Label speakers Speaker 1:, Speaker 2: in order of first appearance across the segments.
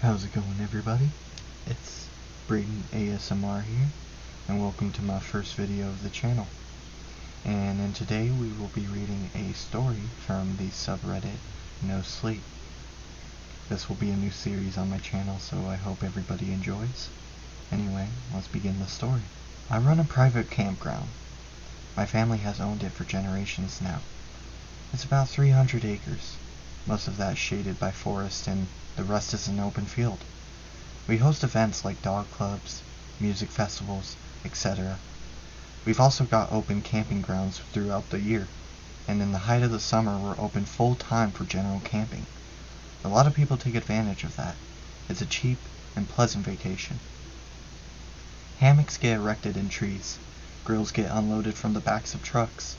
Speaker 1: How's it going, everybody? It's Braden ASMR here, and welcome to my first video of the channel. And today we will be reading a story from the subreddit nosleep. This will be a new series on my channel, so I hope everybody enjoys. Anyway, let's begin the story. I run a private campground. My family has owned it for generations now. It's about 300 acres, most of that shaded by forest, and the rest is an open field. We host events like dog clubs, music festivals, etc. We've also got open camping grounds throughout the year, and in the height of the summer we're open full time for general camping. A lot of people take advantage of that. It's a cheap and pleasant vacation. Hammocks get erected in trees. Grills get unloaded from the backs of trucks.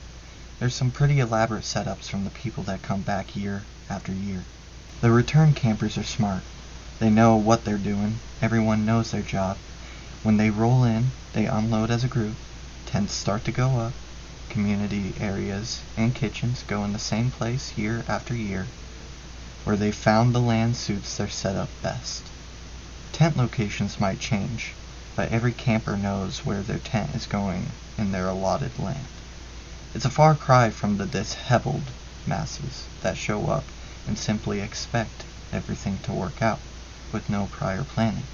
Speaker 1: There's some pretty elaborate setups from the people that come back year after year. The return campers are smart. They know what they're doing. Everyone knows their job. When they roll in, they unload as a group. Tents start to go up. Community areas and kitchens go in the same place year after year. Where they found the land suits their setup best. Tent locations might change, but every camper knows where their tent is going in their allotted land. It's a far cry from the disheveled masses that show up and simply expect everything to work out, with no prior planning.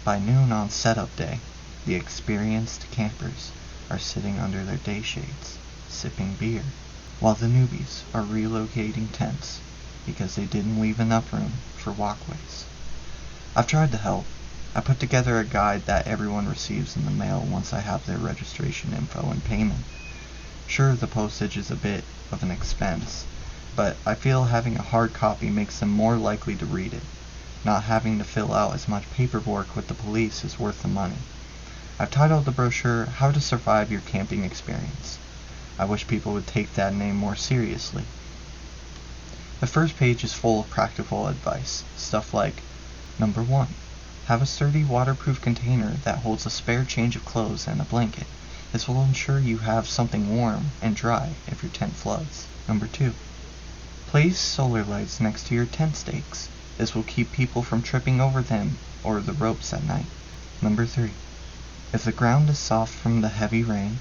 Speaker 1: By noon on setup day, the experienced campers are sitting under their day shades, sipping beer, while the newbies are relocating tents because they didn't leave enough room for walkways. I've tried to help. I put together a guide that everyone receives in the mail once I have their registration info and payment. Sure, the postage is a bit of an expense, but I feel having a hard copy makes them more likely to read it. Not having to fill out as much paperwork with the police is worth the money. I've titled the brochure, How to Survive Your Camping Experience. I wish people would take that name more seriously. The first page is full of practical advice, stuff like, Number 1. Have a sturdy waterproof container that holds a spare change of clothes and a blanket. This will ensure you have something warm and dry if your tent floods. Number 2. Place solar lights next to your tent stakes. This will keep people from tripping over them or the ropes at night. Number 3. If the ground is soft from the heavy rain,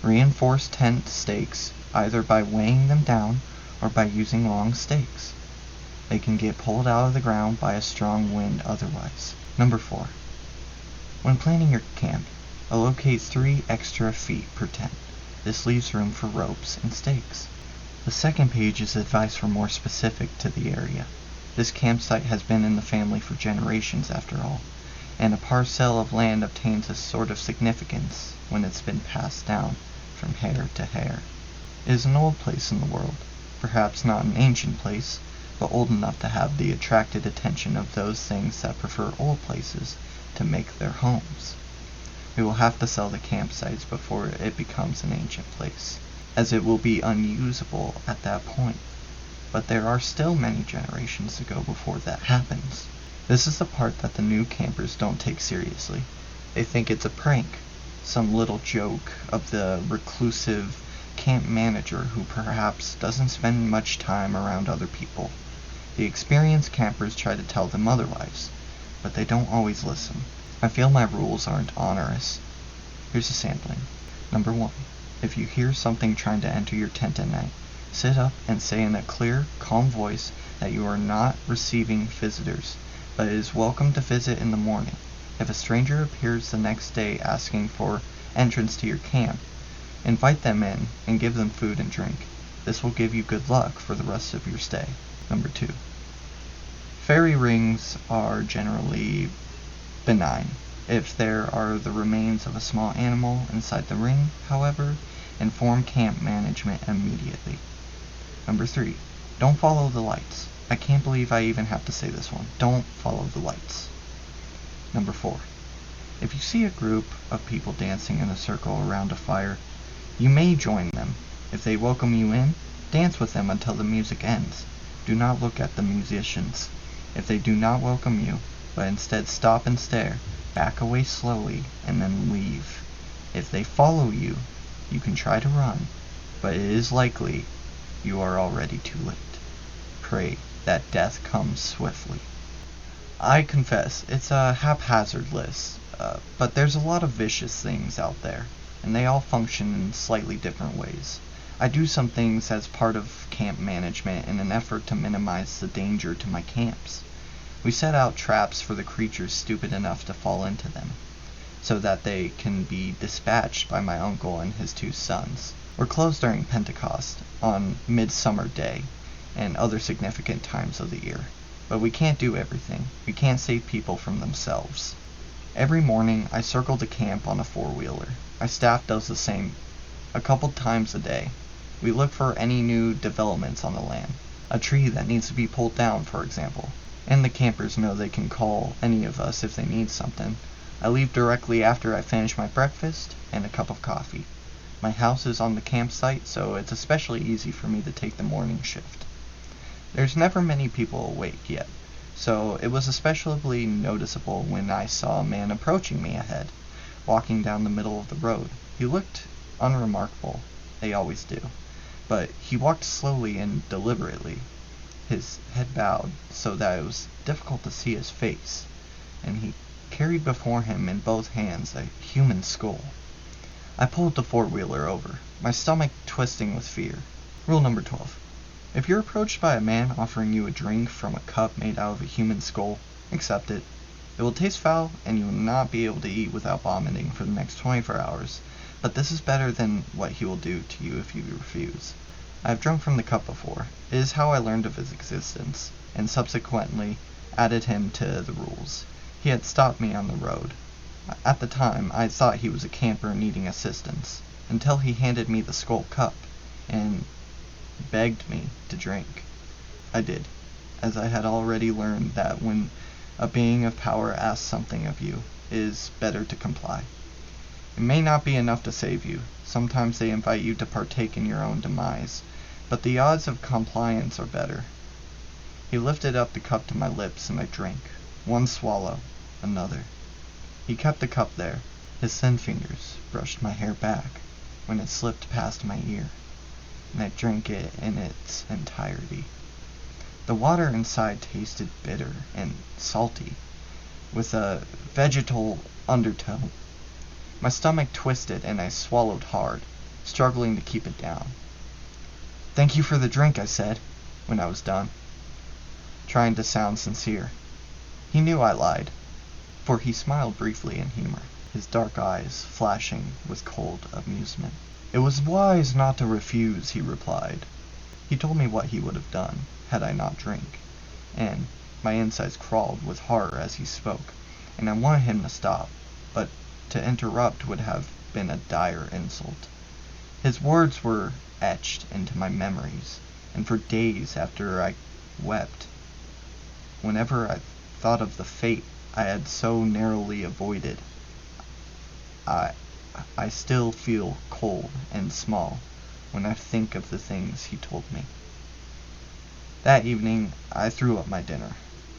Speaker 1: reinforce tent stakes either by weighing them down or by using long stakes. They can get pulled out of the ground by a strong wind otherwise. Number 4. When planning your camp, allocate 3 extra feet per tent. This leaves room for ropes and stakes. The second page is advice for more specific to the area. This campsite has been in the family for generations after all, and a parcel of land obtains a sort of significance when it's been passed down from hair to hair. It is an old place in the world, perhaps not an ancient place, but old enough to have the attracted attention of those things that prefer old places to make their homes. We will have to sell the campsites before it becomes an ancient place, as it will be unusable at that point. But there are still many generations to go before that happens. This is the part that the new campers don't take seriously. They think it's a prank, some little joke of the reclusive camp manager who perhaps doesn't spend much time around other people. The experienced campers try to tell them otherwise, but they don't always listen. I feel my rules aren't onerous. Here's a sampling. Number 1. If you hear something trying to enter your tent at night, sit up and say in a clear, calm voice that you are not receiving visitors, but is welcome to visit in the morning. If a stranger appears the next day asking for entrance to your camp, invite them in and give them food and drink. This will give you good luck for the rest of your stay. Number 2. Fairy rings are generally benign. If there are the remains of a small animal inside the ring, however, inform camp management immediately. Number 3. Don't follow the lights. I can't believe I even have to say this one. Don't follow the lights. Number 4. If you see a group of people dancing in a circle around a fire, you may join them. If they welcome you in, dance with them until the music ends. Do not look at the musicians. If they do not welcome you, but instead stop and stare, back away slowly and then leave. If they follow you, you can try to run, but it is likely you are already too late. Pray that death comes swiftly. I confess, it's a haphazard list, but there's a lot of vicious things out there, and they all function in slightly different ways. I do some things as part of camp management in an effort to minimize the danger to my camps. We set out traps for the creatures stupid enough to fall into them, so that they can be dispatched by my uncle and his 2 sons. We're closed during Pentecost, on Midsummer Day, and other significant times of the year. But we can't do everything. We can't save people from themselves. Every morning, I circle the camp on a 4-wheeler. My staff does the same a couple times a day. We look for any new developments on the land. A tree that needs to be pulled down, for example. And the campers know they can call any of us if they need something. I leave directly after I finish my breakfast and a cup of coffee. My house is on the campsite, so it's especially easy for me to take the morning shift. There's never many people awake yet, so it was especially noticeable when I saw a man approaching me ahead, walking down the middle of the road. He looked unremarkable, they always do, but he walked slowly and deliberately, his head bowed so that it was difficult to see his face, and he carried before him in both hands a human skull. I pulled the 4-wheeler over, my stomach twisting with fear. Rule number 12. If you're approached by a man offering you a drink from a cup made out of a human skull, accept it. It will taste foul, and you will not be able to eat without vomiting for the next 24 hours, but this is better than what he will do to you if you refuse. I have drunk from the cup before. It is how I learned of his existence, and subsequently added him to the rules. He had stopped me on the road. At the time, I thought he was a camper needing assistance, until he handed me the skull cup, and begged me to drink. I did, as I had already learned that when a being of power asks something of you, it is better to comply. It may not be enough to save you. Sometimes they invite you to partake in your own demise, but the odds of compliance are better. He lifted up the cup to my lips, and I drank. One swallow, another. He kept the cup there. His thin fingers brushed my hair back when it slipped past my ear, and I drank it in its entirety. The water inside tasted bitter and salty, with a vegetal undertone. My stomach twisted and I swallowed hard, struggling to keep it down. "Thank you for the drink," I said, when I was done, trying to sound sincere. He knew I lied, for he smiled briefly in humor, his dark eyes flashing with cold amusement. "It was wise not to refuse," he replied. He told me what he would have done, had I not drank, and my insides crawled with horror as he spoke, and I wanted him to stop, but to interrupt would have been a dire insult. His words were etched into my memories, and for days after I wept. Whenever I thought of the fate I had so narrowly avoided, I still feel cold and small when I think of the things he told me. That evening, I threw up my dinner.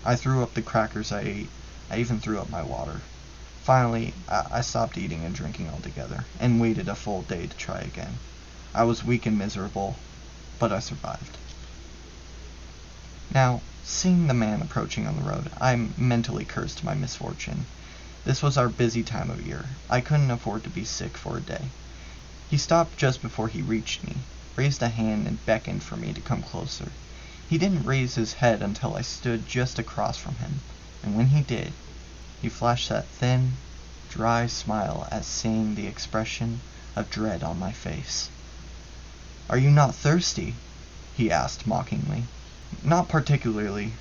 Speaker 1: I threw up the crackers I ate. I even threw up my water. Finally, I stopped eating and drinking altogether, and waited a full day to try again. I was weak and miserable, but I survived. Now, seeing the man approaching on the road, I mentally cursed my misfortune. This was our busy time of year. I couldn't afford to be sick for a day. He stopped just before he reached me, raised a hand and beckoned for me to come closer. He didn't raise his head until I stood just across from him, and when he did, he flashed that thin, dry smile at seeing the expression of dread on my face. "Are you not thirsty?" he asked mockingly. "Not particularly,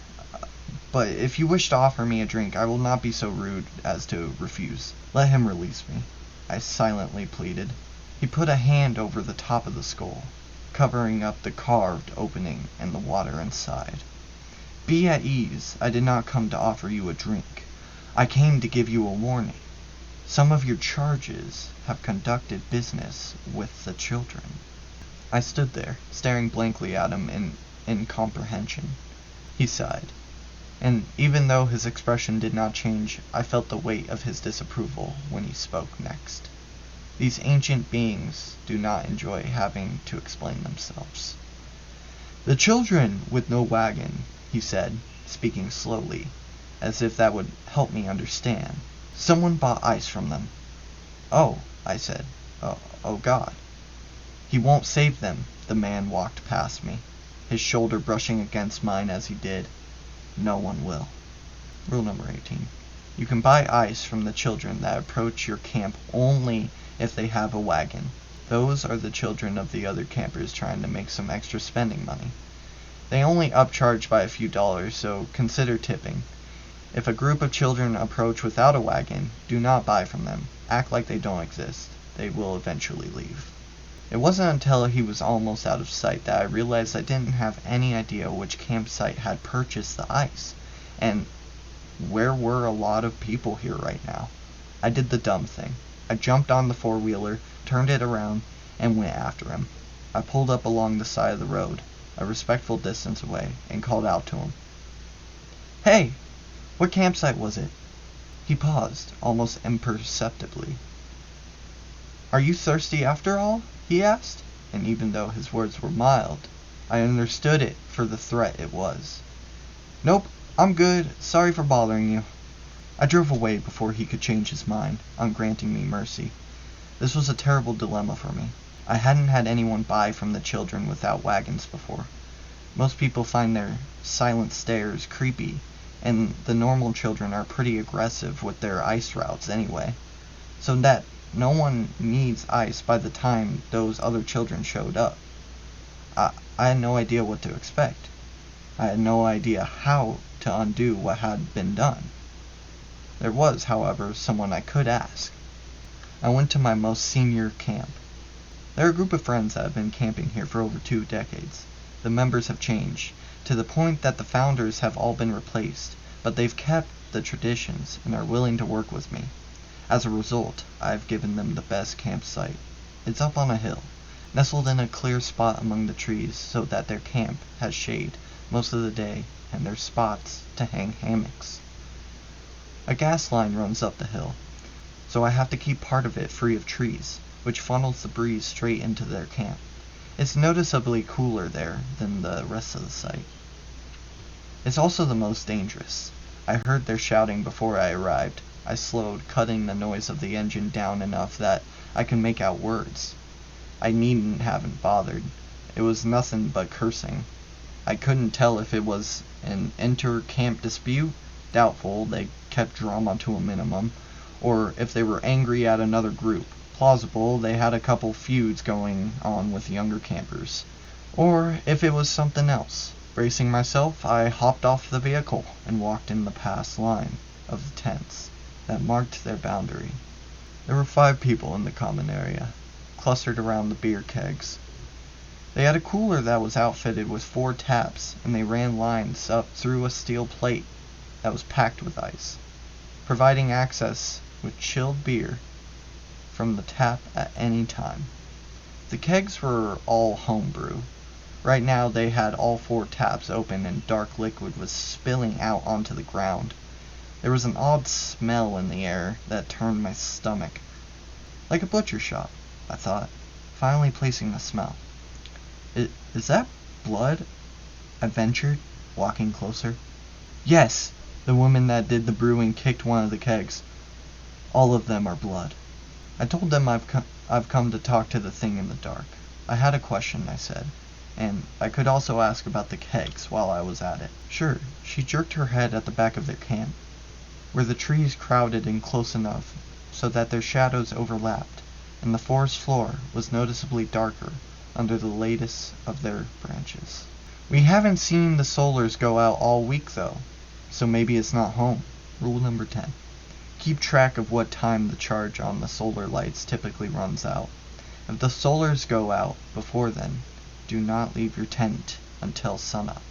Speaker 1: but if you wish to offer me a drink, I will not be so rude as to refuse. Let him release me," I silently pleaded. He put a hand over the top of the skull, covering up the carved opening and the water inside. "Be at ease. I did not come to offer you a drink. I came to give you a warning. Some of your charges have conducted business with the children." I stood there, staring blankly at him in incomprehension. He sighed, and even though his expression did not change, I felt the weight of his disapproval when he spoke next. These ancient beings do not enjoy having to explain themselves. "The children with no wagon," he said, speaking slowly, as if that would help me understand. Someone bought ice from them. Oh, I said. Oh God. He won't save them. The man walked past me, his shoulder brushing against mine as he did. No one will. Rule number 18. You can buy ice from the children that approach your camp only if they have a wagon. Those are the children of the other campers trying to make some extra spending money. They only upcharge by a few dollars, so consider tipping. If a group of children approach without a wagon, do not buy from them. Act like they don't exist. They will eventually leave. It wasn't until he was almost out of sight that I realized I didn't have any idea which campsite had purchased the ice, and where were a lot of people here right now. I did the dumb thing. I jumped on the four-wheeler, turned it around, and went after him. I pulled up along the side of the road, a respectful distance away, and called out to him. Hey! What campsite was it? He paused, almost imperceptibly. Are you thirsty after all? He asked, and even though his words were mild, I understood it for the threat it was. Nope, I'm good. Sorry for bothering you. I drove away before he could change his mind on granting me mercy. This was a terrible dilemma for me. I hadn't had anyone buy from the children without wagons before. Most people find their silent stares creepy, and the normal children are pretty aggressive with their ice routes anyway. So that no one needs ice by the time those other children showed up. I had no idea what to expect. I had no idea how to undo what had been done. There was, however, someone I could ask. I went to my most senior camp. They're a group of friends that have been camping here for over 2 decades. The members have changed, to the point that the founders have all been replaced, but they've kept the traditions and are willing to work with me. As a result, I've given them the best campsite. It's up on a hill, nestled in a clear spot among the trees so that their camp has shade most of the day and there's spots to hang hammocks. A gas line runs up the hill, so I have to keep part of it free of trees, which funnels the breeze straight into their camp. It's noticeably cooler there than the rest of the site. It's also the most dangerous. I heard their shouting before I arrived. I slowed, cutting the noise of the engine down enough that I could make out words. I needn't haven't bothered. It was nothing but cursing. I couldn't tell if it was an inter-camp dispute, doubtful, they kept drama to a minimum, or if they were angry at another group, plausible, they had a couple feuds going on with younger campers, or if it was something else. Bracing myself, I hopped off the vehicle and walked in the past line of the tents that marked their boundary. There were 5 people in the common area, clustered around the beer kegs. They had a cooler that was outfitted with 4 taps, and they ran lines up through a steel plate that was packed with ice, providing access with chilled beer from the tap at any time. The kegs were all homebrew. Right now they had all 4 taps open and dark liquid was spilling out onto the ground. There was an odd smell in the air that turned my stomach. Like a butcher shop, I thought, finally placing the smell. Is that blood? I ventured, walking closer. Yes, the woman that did the brewing kicked one of the kegs. All of them are blood. I told them I've come to talk to the thing in the dark. I had a question, I said, and I could also ask about the kegs while I was at it. Sure, she jerked her head at the back of their camp, where the trees crowded in close enough so that their shadows overlapped, and the forest floor was noticeably darker under the latest of their branches. We haven't seen the solars go out all week though, so maybe it's not home. Rule number 10. Keep track of what time the charge on the solar lights typically runs out. If the solars go out before then, do not leave your tent until sunup.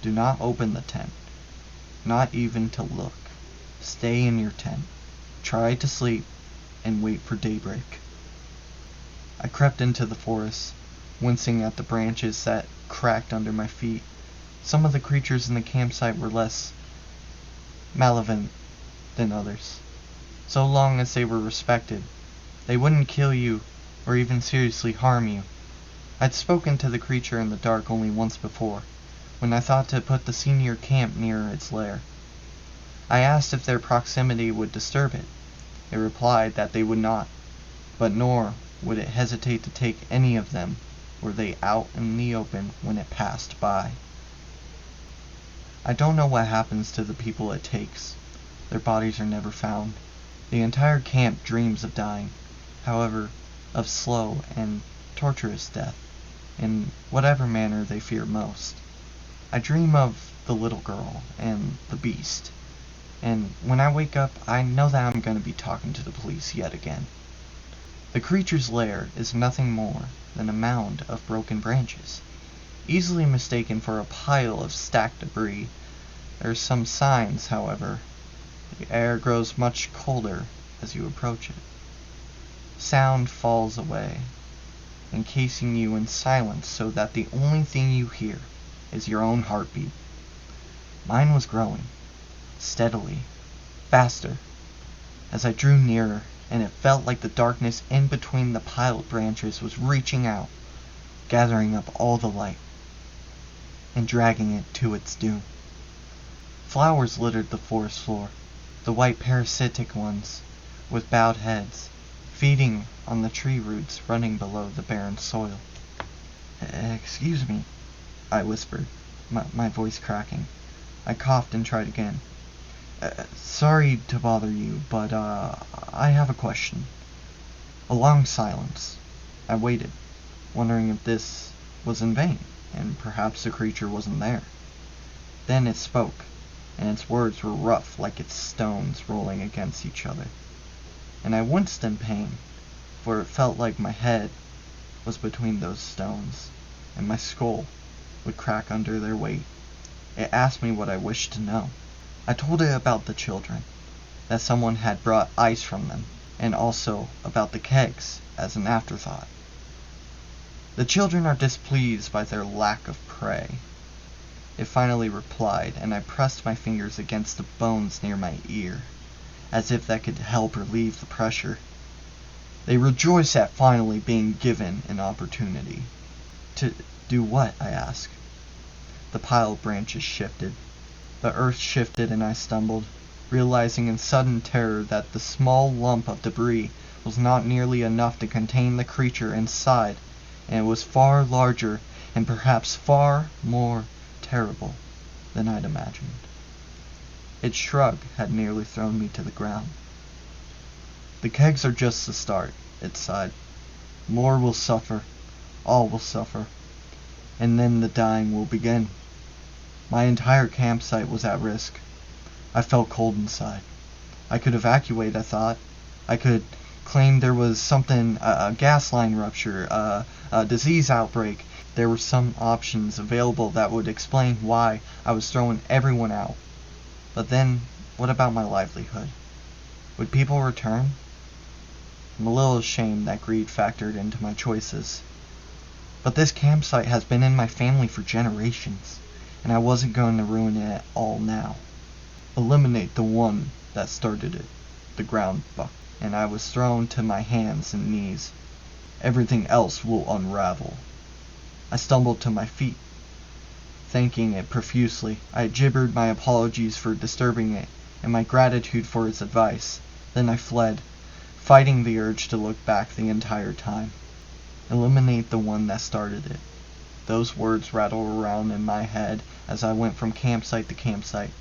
Speaker 1: Do not open the tent, not even to look. Stay in your tent. Try to sleep and wait for daybreak. I crept into the forest, wincing at the branches that cracked under my feet. Some of the creatures in the campsite were less malevolent than others. So long as they were respected, they wouldn't kill you or even seriously harm you. I'd spoken to the creature in the dark only once before, when I thought to put the senior camp near its lair. I asked if their proximity would disturb it. It replied that they would not, but nor would it hesitate to take any of them were they out in the open when it passed by. I don't know what happens to the people it takes. Their bodies are never found. The entire camp dreams of dying, however, of slow and torturous death, in whatever manner they fear most. I dream of the little girl and the beast, and when I wake up, I know that I'm going to be talking to the police yet again. The creature's lair is nothing more than a mound of broken branches, easily mistaken for a pile of stacked debris. There are some signs, however. The air grows much colder as you approach it. Sound falls away, encasing you in silence so that the only thing you hear is your own heartbeat. Mine was growing, steadily, faster, as I drew nearer, and it felt like the darkness in between the piled branches was reaching out, gathering up all the light, and dragging it to its doom. Flowers littered the forest floor, the white parasitic ones, with bowed heads, feeding on the tree roots running below the barren soil. "Excuse me," I whispered, my voice cracking. I coughed and tried again. "Sorry to bother you, but, I have a question." A long silence. I waited, wondering if this was in vain, and perhaps the creature wasn't there. Then it spoke, and its words were rough like its stones rolling against each other. And I winced in pain, for it felt like my head was between those stones, and my skull would crack under their weight. It asked me what I wished to know. I told it about the children, that someone had brought ice from them, and also about the kegs as an afterthought. "The children are displeased by their lack of prey," it finally replied, and I pressed my fingers against the bones near my ear, as if that could help relieve the pressure. "They rejoice at finally being given an opportunity." "To do what?" I asked. The pile of branches shifted. The earth shifted and I stumbled, realizing in sudden terror that the small lump of debris was not nearly enough to contain the creature inside, and it was far larger and perhaps far more terrible than I'd imagined. Its shrug had nearly thrown me to the ground. "The kegs are just the start," it sighed. "More will suffer, all will suffer, and then the dying will begin." My entire campsite was at risk. I felt cold inside. I could evacuate, I thought. I could claim there was something, a gas line rupture, a disease outbreak. There were some options available that would explain why I was throwing everyone out. But then, what about my livelihood? Would people return? I'm a little ashamed that greed factored into my choices. But this campsite has been in my family for generations, and I wasn't going to ruin it all now. "Eliminate the one that started it," the ground bucked, and I was thrown to my hands and knees. "Everything else will unravel." I stumbled to my feet, thanking it profusely. I gibbered my apologies for disturbing it, and my gratitude for its advice. Then I fled, fighting the urge to look back the entire time. Eliminate the one that started it. Those words rattled around in my head as I went from campsite to campsite,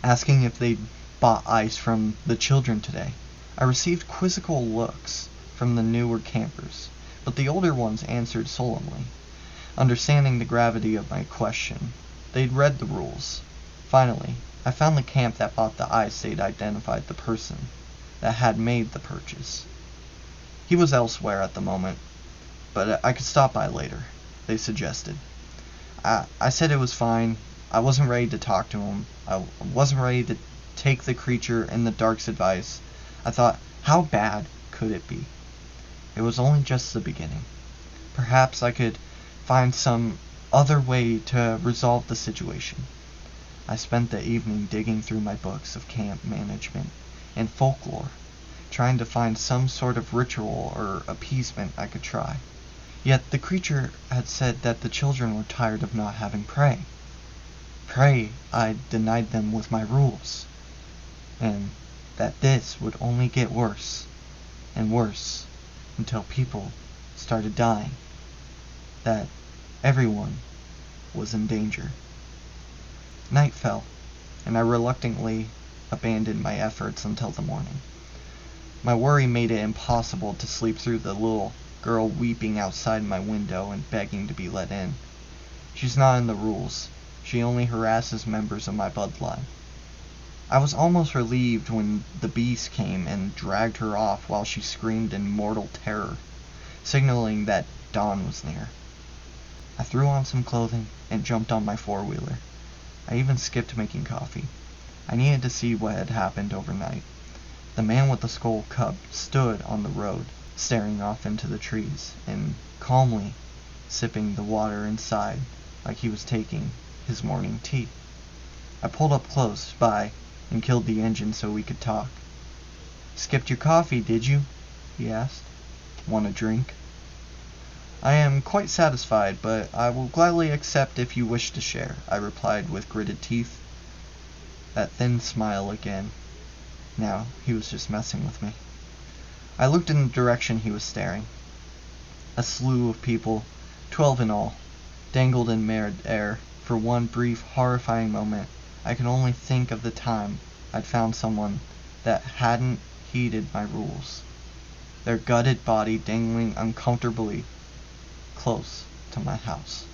Speaker 1: asking if they'd bought ice from the children today. I received quizzical looks from the newer campers, but the older ones answered solemnly, understanding the gravity of my question. They'd read the rules. Finally, I found the camp that bought the ice. They'd identified the person that had made the purchase. He was elsewhere at the moment, but I could stop by later, they suggested. I said it was fine. I wasn't ready to talk to him. I wasn't ready to take the creature and the dark's advice. I thought, how bad could it be? It was only just the beginning. Perhaps I could find some other way to resolve the situation. I spent the evening digging through my books of camp management and folklore, trying to find some sort of ritual or appeasement I could try. Yet the creature had said that the children were tired of not having prey. Prey I denied them with my rules. and that this would only get worse and worse until people started dying, that everyone was in danger. Night fell, and I reluctantly abandoned my efforts until the morning. My worry made it impossible to sleep through the little girl weeping outside my window and begging to be let in. She's not in the rules. She only harasses members of my bloodline. I was almost relieved when the beast came and dragged her off while she screamed in mortal terror, signaling that dawn was near. I threw on some clothing and jumped on my four-wheeler. I even skipped making coffee. I needed to see what had happened overnight. The man with the skull cub stood on the road, staring off into the trees, and calmly sipping the water inside like he was taking his morning tea. I pulled up close by and killed the engine so we could talk. "Skipped your coffee, did you?" he asked. "Want a drink?" "I am quite satisfied, but I will gladly accept if you wish to share," I replied with gritted teeth. That thin smile again. Now he was just messing with me. I looked in the direction he was staring. A slew of people, 12 in all, dangled in mid-air. For one brief, horrifying moment, I could only think of the time I'd found someone that hadn't heeded my rules. Their gutted body dangling uncomfortably close to my house.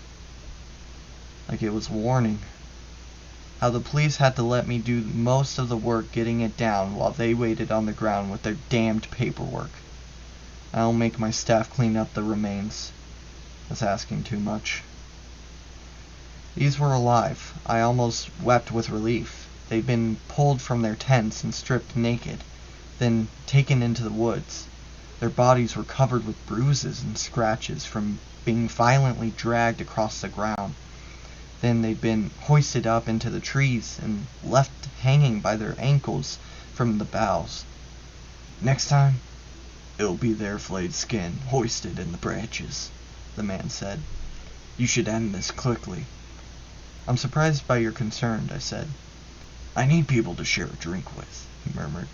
Speaker 1: Like it was a warning. How the police had to let me do most of the work getting it down while they waited on the ground with their damned paperwork. I'll make my staff clean up the remains. That's asking too much. These were alive. I almost wept with relief. They'd been pulled from their tents and stripped naked, then taken into the woods. Their bodies were covered with bruises and scratches from being violently dragged across the ground. Then they'd been hoisted up into the trees and left hanging by their ankles from the boughs. "Next time, it'll be their flayed skin hoisted in the branches," the man said. "You should end this quickly." "I'm surprised by your concern," I said. "I need people to share a drink with," he murmured.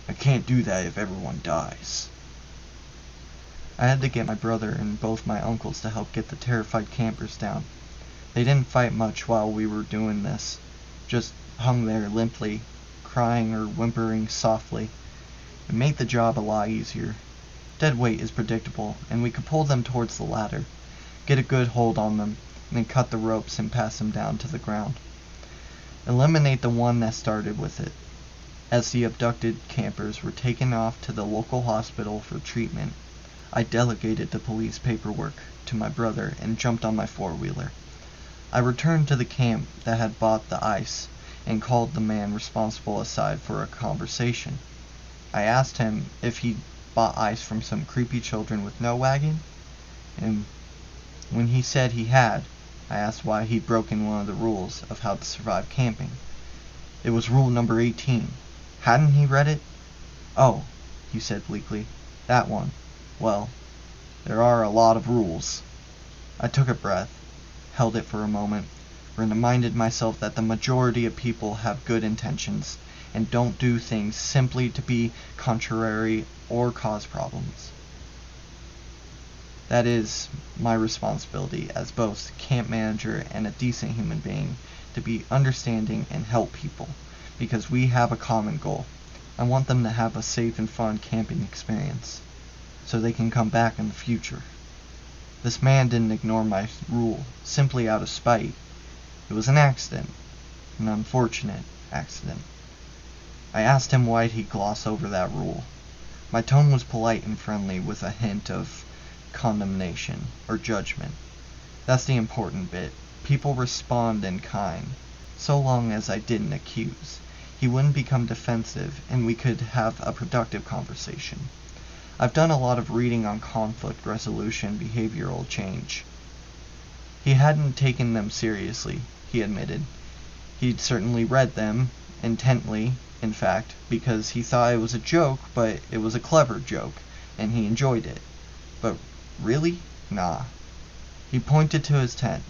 Speaker 1: "I can't do that if everyone dies." I had to get my brother and both my uncles to help get the terrified campers down. They didn't fight much while we were doing this, just hung there limply, crying or whimpering softly. It made the job a lot easier. Dead weight is predictable, and we could pull them towards the ladder, get a good hold on them, and then cut the ropes and pass them down to the ground. Eliminate the one that started with it. As the abducted campers were taken off to the local hospital for treatment, I delegated the police paperwork to my brother and jumped on my four-wheeler. I returned to the camp that had bought the ice and called the man responsible aside for a conversation. I asked him if he'd bought ice from some creepy children with no wagon, and when he said he had, I asked why he'd broken one of the rules of how to survive camping. It was rule number 18. Hadn't he read it? "Oh," he said bleakly, "that one. Well, there are a lot of rules." I took a breath, held it for a moment, and reminded myself that the majority of people have good intentions and don't do things simply to be contrary or cause problems. That is my responsibility as both camp manager and a decent human being, to be understanding and help people, because we have a common goal. I want them to have a safe and fun camping experience, so they can come back in the future. This man didn't ignore my rule, simply out of spite. It was an accident, an unfortunate accident. I asked him why he'd gloss over that rule. My tone was polite and friendly with a hint of condemnation or judgment. That's the important bit. People respond in kind. So long as I didn't accuse, he wouldn't become defensive and we could have a productive conversation. I've done a lot of reading on conflict resolution, behavioral change. He hadn't taken them seriously, he admitted. He'd certainly read them, intently, in fact, because he thought it was a joke, but it was a clever joke, and he enjoyed it. But really? Nah. He pointed to his tent,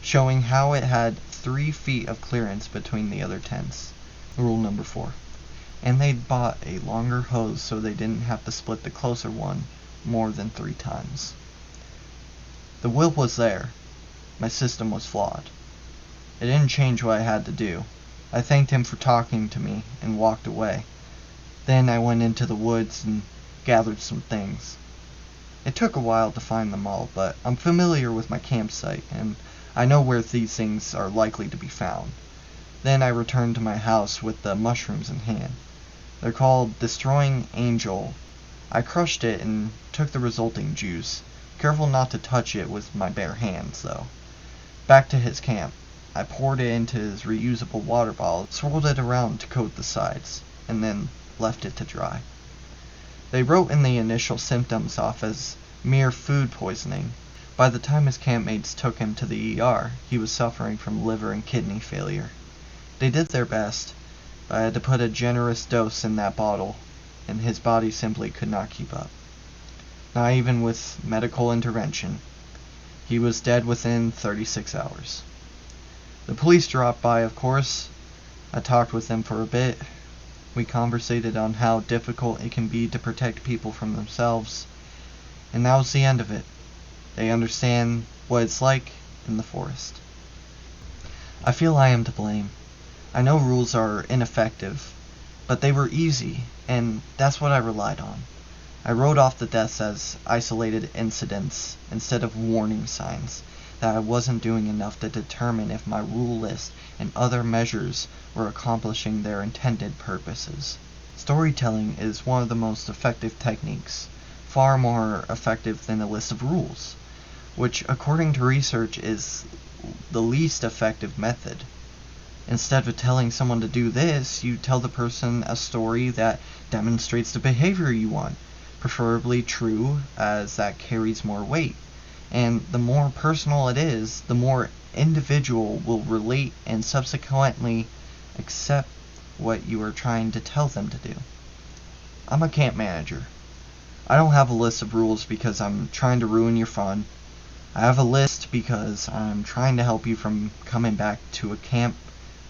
Speaker 1: showing how it had 3 feet of clearance between the other tents. Rule number 4. and they'd bought a longer hose so they didn't have to split the closer one more than 3 times. The will was there. My system was flawed. It didn't change what I had to do. I thanked him for talking to me and walked away. Then I went into the woods and gathered some things. It took a while to find them all, but I'm familiar with my campsite, and I know where these things are likely to be found. Then I returned to my house with the mushrooms in hand. They're called Destroying Angel. I crushed it and took the resulting juice, careful not to touch it with my bare hands, though. Back to his camp. I poured it into his reusable water bottle, swirled it around to coat the sides, and then left it to dry. They wrote in the initial symptoms off as mere food poisoning. By the time his campmates took him to the ER, he was suffering from liver and kidney failure. They did their best, but I had to put a generous dose in that bottle, and his body simply could not keep up. Not even with medical intervention. He was dead within 36 hours. The police dropped by, of course. I talked with them for a bit. We conversated on how difficult it can be to protect people from themselves, and that was the end of it. They understand what it's like in the forest. I feel I am to blame. I know rules are ineffective, but they were easy, and that's what I relied on. I wrote off the deaths as isolated incidents instead of warning signs that I wasn't doing enough to determine if my rule list and other measures were accomplishing their intended purposes. Storytelling is one of the most effective techniques, far more effective than a list of rules, which according to research is the least effective method. Instead of telling someone to do this, you tell the person a story that demonstrates the behavior you want, preferably true, as that carries more weight. And the more personal it is, the more individual will relate and subsequently accept what you are trying to tell them to do. I'm a camp manager. I don't have a list of rules because I'm trying to ruin your fun. I have a list because I'm trying to help you from coming back to a camp,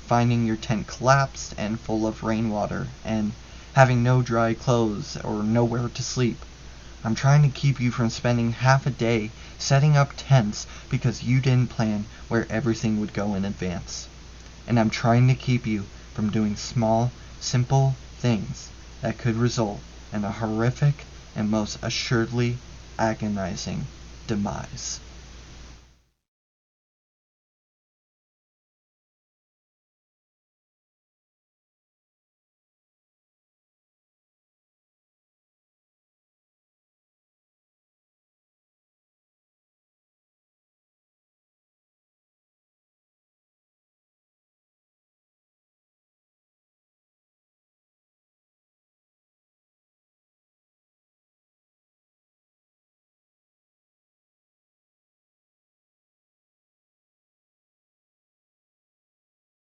Speaker 1: finding your tent collapsed and full of rainwater, and having no dry clothes or nowhere to sleep. I'm trying to keep you from spending half a day setting up tents because you didn't plan where everything would go in advance. And I'm trying to keep you from doing small, simple things that could result in a horrific and most assuredly agonizing demise.